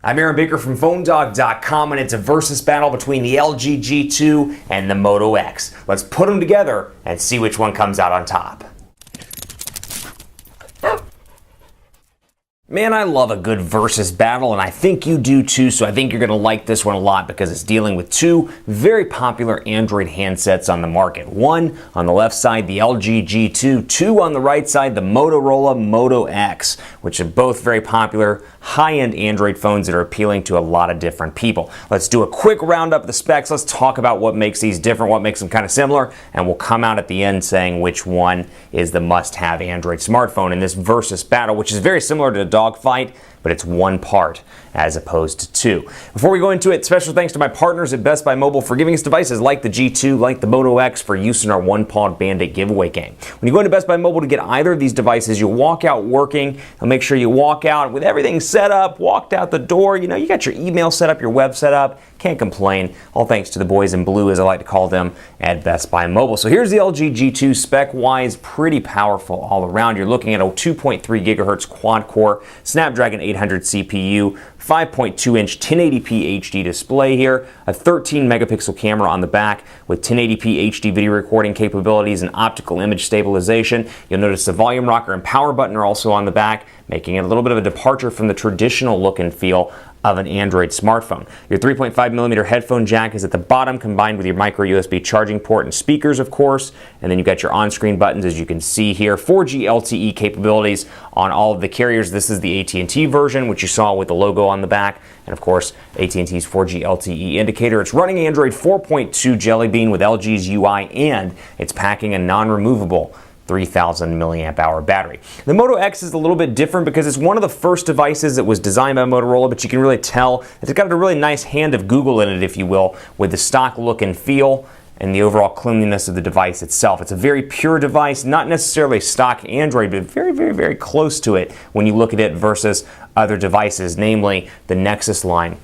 I'm Aaron Baker from PhoneDog.com, and it's a versus battle between the LG G2 and the Moto X. Let's put them together and see which one comes out on top. Man, I love a good versus battle, and I think you do too, so I think you're going to like this one a lot because it's dealing with two very popular Android handsets on the market. One on the left side, the LG G2, two on the right side, the Motorola Moto X, which are both very popular high-end Android phones that are appealing to a lot of different people. Let's do a quick roundup of the specs. Let's talk about what makes these different, what makes them kind of similar, and we'll come out at the end saying which one is the must-have Android smartphone in this versus battle, which is very similar to a dogfight, but it's one part as opposed to two. Before we go into it, special thanks to my partners at Best Buy Mobile for giving us devices like the G2, like the Moto X for use in our One-Pawed Bandit giveaway game. When you go into Best Buy Mobile to get either of these devices, you'll walk out working, and make sure you walk out with everything set up, walked out the door, you got your email set up, your web set up, can't complain. All thanks to the boys in blue, as I like to call them, at Best Buy Mobile. So here's the LG G2, spec-wise, pretty powerful all around. You're looking at a 2.3 gigahertz quad-core Snapdragon 800 CPU, 5.2-inch 1080p HD display here, a 13-megapixel camera on the back with 1080p HD video recording capabilities and optical image stabilization. You'll notice the volume rocker and power button are also on the back, making it a little bit of a departure from the traditional look and feel of an Android smartphone. Your 3.5mm headphone jack is at the bottom, combined with your micro USB charging port and speakers, of course. And then you've got your on-screen buttons, as you can see here. 4G LTE capabilities on all of the carriers. This is the AT&T version, which you saw with the logo on the back. And of course, AT&T's 4G LTE indicator. It's running Android 4.2 Jelly Bean with LG's UI, and it's packing a non-removable 3,000 milliamp hour battery. The Moto X is a little bit different because it's one of the first devices that was designed by Motorola, but you can really tell it's got a really nice hand of Google in it, if you will, with the stock look and feel and the overall cleanliness of the device itself. It's a very pure device, not necessarily stock Android, but very, very, very close to it when you look at it versus other devices, namely the Nexus line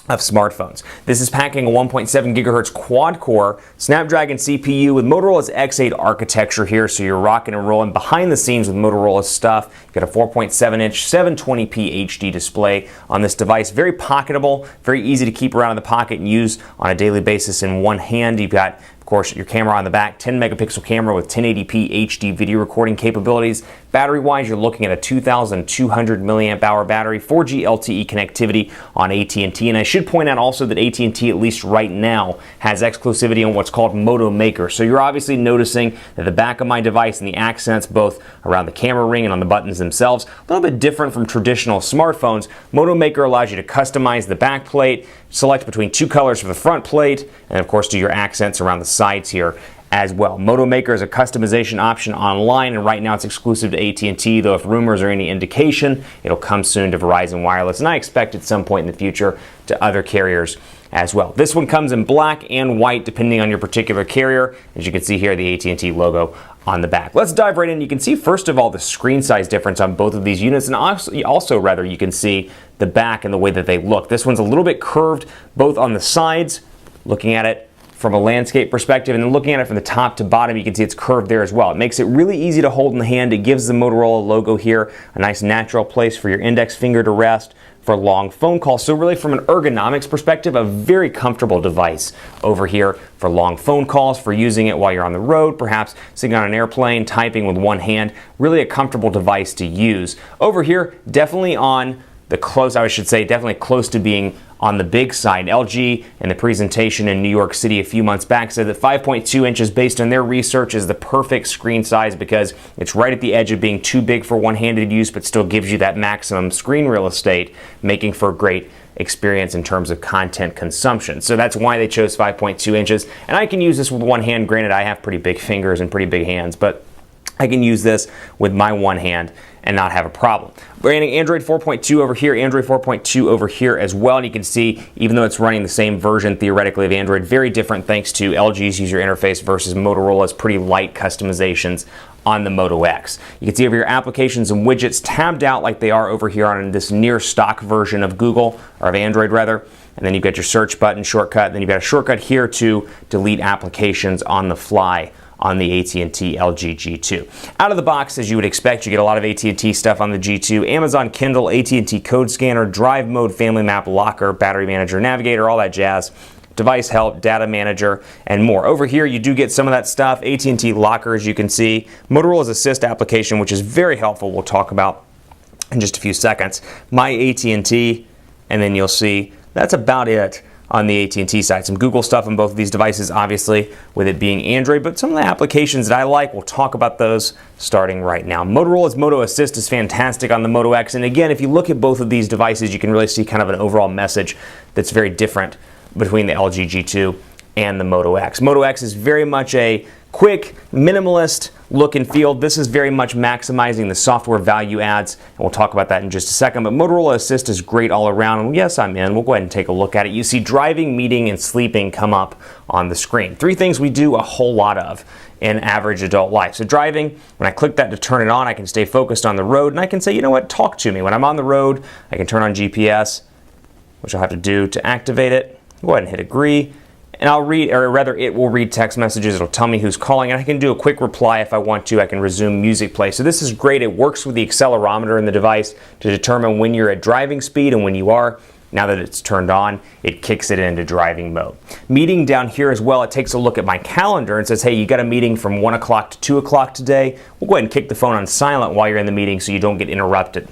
of smartphones. This is packing a 1.7 gigahertz quad-core Snapdragon CPU with Motorola's X8 architecture here, so you're rocking and rolling behind the scenes with Motorola's stuff. You've got a 4.7-inch 720p HD display on this device. Very pocketable, very easy to keep around in the pocket and use on a daily basis in one hand. You've got, of course, your camera on the back, 10-megapixel camera with 1080p HD video recording capabilities. Battery-wise, you're looking at a 2,200 milliamp hour battery, 4G LTE connectivity on AT&T. And I should point out also that AT&T, at least right now, has exclusivity on what's called Moto Maker. So you're obviously noticing that the back of my device and the accents, both around the camera ring and on the buttons themselves, a little bit different from traditional smartphones. Moto Maker allows you to customize the back plate, select between two colors for the front plate, and of course do your accents around the sides here as well. Moto Maker is a customization option online, and right now it's exclusive to AT&T, though if rumors are any indication, it'll come soon to Verizon Wireless, and I expect at some point in the future to other carriers as well. This one comes in black and white depending on your particular carrier. As you can see here, the AT&T logo on the back. Let's dive right in. You can see first of all the screen size difference on both of these units, and also rather you can see the back and the way that they look. This one's a little bit curved both on the sides, looking at it from a landscape perspective, and then looking at it from the top to bottom, you can see it's curved there as well. It makes it really easy to hold in the hand. It gives the Motorola logo here a nice natural place for your index finger to rest for long phone calls. So really from an ergonomics perspective, a very comfortable device over here for long phone calls, for using it while you're on the road, perhaps sitting on an airplane, typing with one hand. Really a comfortable device to use. Over here, definitely on the close, I should say, definitely close to being on the big side. LG, in the presentation in New York City a few months back, said that 5.2 inches, based on their research, is the perfect screen size because it's right at the edge of being too big for one-handed use, but still gives you that maximum screen real estate, making for a great experience in terms of content consumption. So that's why they chose 5.2 inches. And I can use this with one hand. Granted, I have pretty big fingers and pretty big hands, but I can use this with my one hand and not have a problem. We're running Android 4.2 over here, Android 4.2 over here as well, and you can see, even though it's running the same version theoretically of Android, very different thanks to LG's user interface versus Motorola's pretty light customizations on the Moto X. You can see over your applications and widgets tabbed out like they are over here on this near stock version of Google, or of Android rather. And then you've got your search button shortcut, then you've got a shortcut here to delete applications on the fly on the AT&T LG G2. Out of the box, as you would expect, you get a lot of AT&T stuff on the G2. Amazon Kindle, AT&T Code Scanner, Drive Mode, Family Map, Locker, Battery Manager, Navigator, all that jazz. Device help, data manager, and more. Over here, you do get some of that stuff. AT&T Locker, as you can see. Motorola's Assist application, which is very helpful. We'll talk about in just a few seconds. My AT&T, and then you'll see that's about it on the AT&T side. Some Google stuff on both of these devices, obviously, with it being Android, but some of the applications that I like, we'll talk about those starting right now. Motorola's Moto Assist is fantastic on the Moto X, and again, if you look at both of these devices, you can really see kind of an overall message that's very different between the LG G2 and the Moto X. Moto X is very much a quick, minimalist look and feel. This is very much maximizing the software value adds, and we'll talk about that in just a second. But Motorola Assist is great all around, and yes, I'm in. We'll go ahead and take a look at it. You see driving, meeting, and sleeping come up on the screen. Three things we do a whole lot of in average adult life. So driving, when I click that to turn it on, I can stay focused on the road, and I can say, you know what, talk to me. When I'm on the road, I can turn on GPS, which I'll have to do to activate it. Go ahead and hit agree, and I'll read, or rather it will read text messages. It'll tell me who's calling, and I can do a quick reply if I want to. I can resume music play. So this is great. It works with the accelerometer in the device to determine when you're at driving speed and when you are. Now that it's turned on, it kicks it into driving mode. Meeting down here as well, it takes a look at my calendar and says, hey, you got a meeting from 1 o'clock to 2 o'clock today. We'll go ahead and kick the phone on silent while you're in the meeting so you don't get interrupted.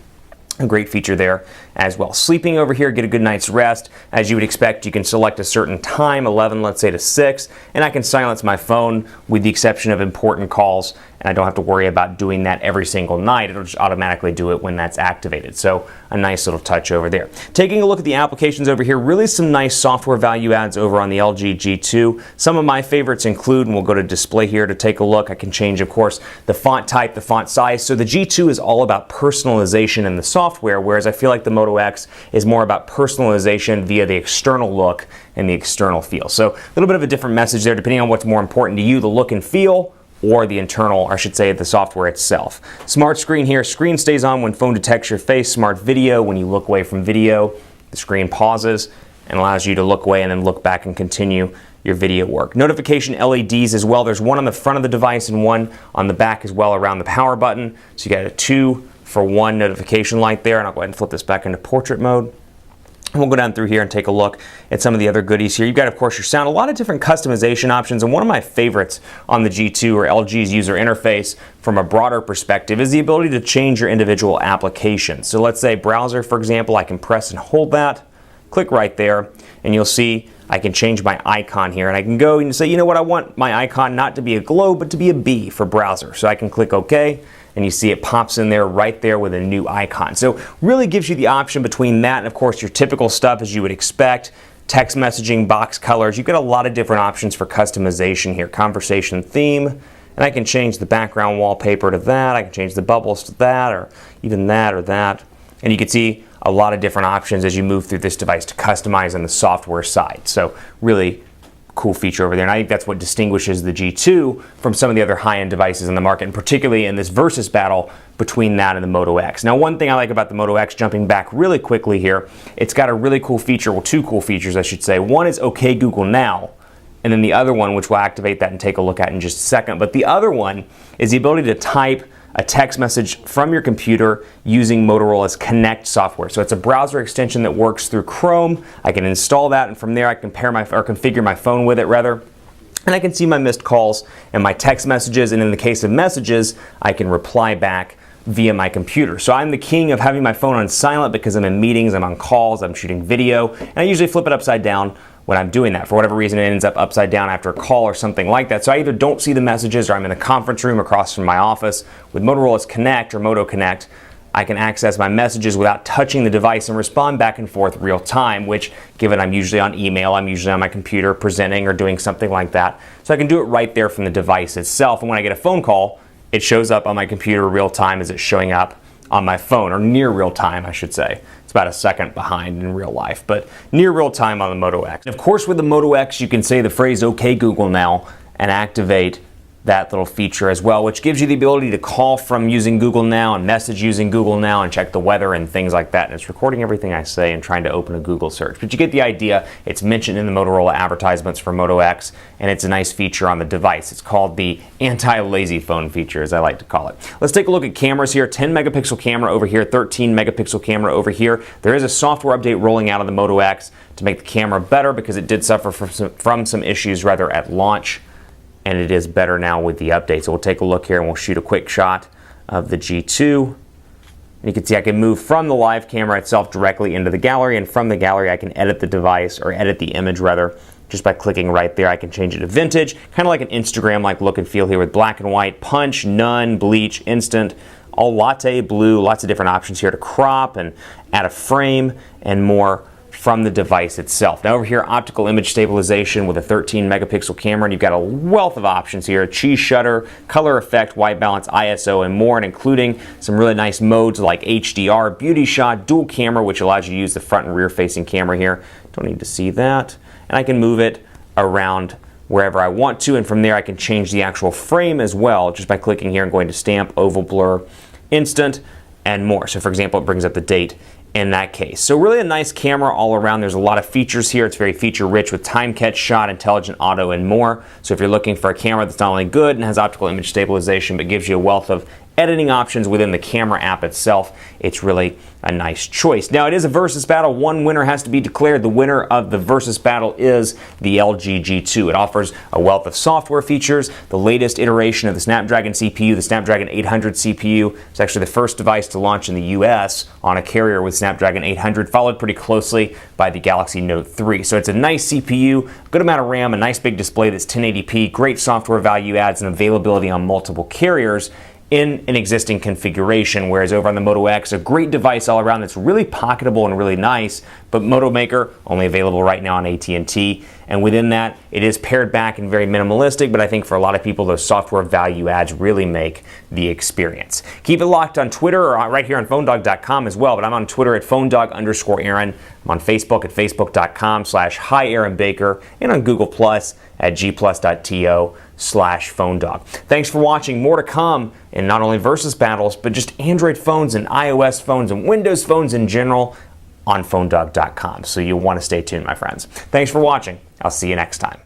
A great feature there as well. Sleeping over here, get a good night's rest. As you would expect, you can select a certain time, 11, let's say to 6, and I can silence my phone with the exception of important calls, and I don't have to worry about doing that every single night. It'll just automatically do it when that's activated. So a nice little touch over there. Taking a look at the applications over here, really some nice software value adds over on the LG G2. Some of my favorites include, and we'll go to display here to take a look. I can change, of course, the font type, the font size. So the G2 is all about personalization in the software, whereas I feel like the Moto X is more about personalization via the external look and the external feel. So a little bit of a different message there depending on what's more important to you, the look and feel or the internal, or I should say the software itself. Smart screen here, screen stays on when phone detects your face. Smart video, when you look away from video, the screen pauses and allows you to look away and then look back and continue your video work. Notification LEDs as well. There's one on the front of the device and one on the back as well around the power button. So you got a 2-for-1 notification light there, and I'll go ahead and flip this back into portrait mode. And we'll go down through here and take a look at some of the other goodies here. You've got, of course, your sound, a lot of different customization options, and one of my favorites on the G2 or LG's user interface from a broader perspective is the ability to change your individual applications. So let's say browser, for example, I can press and hold that, click right there, and you'll see I can change my icon here, and I can go and say, you know what, I want my icon not to be a globe, but to be a B for browser. So I can click OK, and you see it pops in there right there with a new icon. So really gives you the option between that and, of course, your typical stuff as you would expect. Text messaging, box colors. You've got a lot of different options for customization here. Conversation theme, and I can change the background wallpaper to that. I can change the bubbles to that, or even that or that. And you can see a lot of different options as you move through this device to customize on the software side. So really cool feature over there, and I think that's what distinguishes the G2 from some of the other high-end devices in the market, and particularly in this versus battle between that and the Moto X. Now, one thing I like about the Moto X, jumping back really quickly here, it's got a really cool feature, well, two cool features I should say. One is OK Google Now, and then the other one, which we'll activate that and take a look at in just a second, but the other one is the ability to type a text message from your computer using Motorola's Connect software. So it's a browser extension that works through Chrome. I can install that, and from there I can configure my phone with it rather. And I can see my missed calls and my text messages, and in the case of messages, I can reply back via my computer. So I'm the king of having my phone on silent because I'm in meetings, I'm on calls, I'm shooting video, and I usually flip it upside down when I'm doing that. For whatever reason, it ends up upside down after a call or something like that. So I either don't see the messages or I'm in a conference room across from my office. With Motorola's Connect or Moto Connect, I can access my messages without touching the device and respond back and forth real time, which, given I'm usually on email, I'm usually on my computer presenting or doing something like that. So I can do it right there from the device itself. And when I get a phone call, it shows up on my computer real time as it's showing up on my phone, or near real time, I should say. It's about a second behind in real life, but near real time on the Moto X. And of course, with the Moto X, you can say the phrase "OK Google Now" and activate that little feature as well, which gives you the ability to call from using Google Now and message using Google Now and check the weather and things like that. And it's recording everything I say and trying to open a Google search. But you get the idea. It's mentioned in the Motorola advertisements for Moto X, and it's a nice feature on the device. It's called the anti-lazy phone feature, as I like to call it. Let's take a look at cameras here. 10 megapixel camera over here, 13 megapixel camera over here. There is a software update rolling out on the Moto X to make the camera better because it did suffer from some issues rather at launch. And it is better now with the update. So we'll take a look here and we'll shoot a quick shot of the G2. And you can see I can move from the live camera itself directly into the gallery, and from the gallery I can edit the device, or edit the image rather, just by clicking right there. I can change it to vintage, kind of like an Instagram-like look and feel here with black and white, punch, none, bleach, instant, all latte, blue, lots of different options here to crop and add a frame and more from the device itself. Now over here, optical image stabilization with a 13 megapixel camera, and you've got a wealth of options here: cheese shutter, color effect, white balance, ISO, and more, and including some really nice modes like HDR, beauty shot, dual camera, which allows you to use the front and rear facing camera here. Don't need to see that. And I can move it around wherever I want to, and from there I can change the actual frame as well just by clicking here and going to stamp, oval blur, instant, and more. So for example, it brings up the date in that case. So really a nice camera all around. There's a lot of features here. It's very feature rich with time catch shot, intelligent auto, and more. So if you're looking for a camera that's not only good and has optical image stabilization but gives you a wealth of editing options within the camera app itself, it's really a nice choice. Now it is a versus battle. One winner has to be declared. The winner of the versus battle is the LG G2. It offers a wealth of software features, the latest iteration of the Snapdragon CPU, the Snapdragon 800 CPU. It's actually the first device to launch in the US on a carrier with Snapdragon 800, followed pretty closely by the Galaxy Note 3. So it's a nice CPU, good amount of RAM, a nice big display that's 1080p, great software value adds, and availability on multiple carriers in an existing configuration, whereas over on the Moto X, a great device all around that's really pocketable and really nice, but Moto Maker only available right now on AT&T, and within that, it is pared back and very minimalistic, but I think for a lot of people, those software value adds really make the experience. Keep it locked on Twitter or right here on PhoneDog.com as well, but I'm on Twitter at PhoneDog_Aaron. I'm on Facebook at Facebook.com/HiAaronBaker, and on Google Plus at gplus.to/PhoneDog. Thanks for watching. More to come in not only versus battles, but just Android phones and iOS phones and Windows phones in general on PhoneDog.com. So you'll want to stay tuned, my friends. Thanks for watching. I'll see you next time.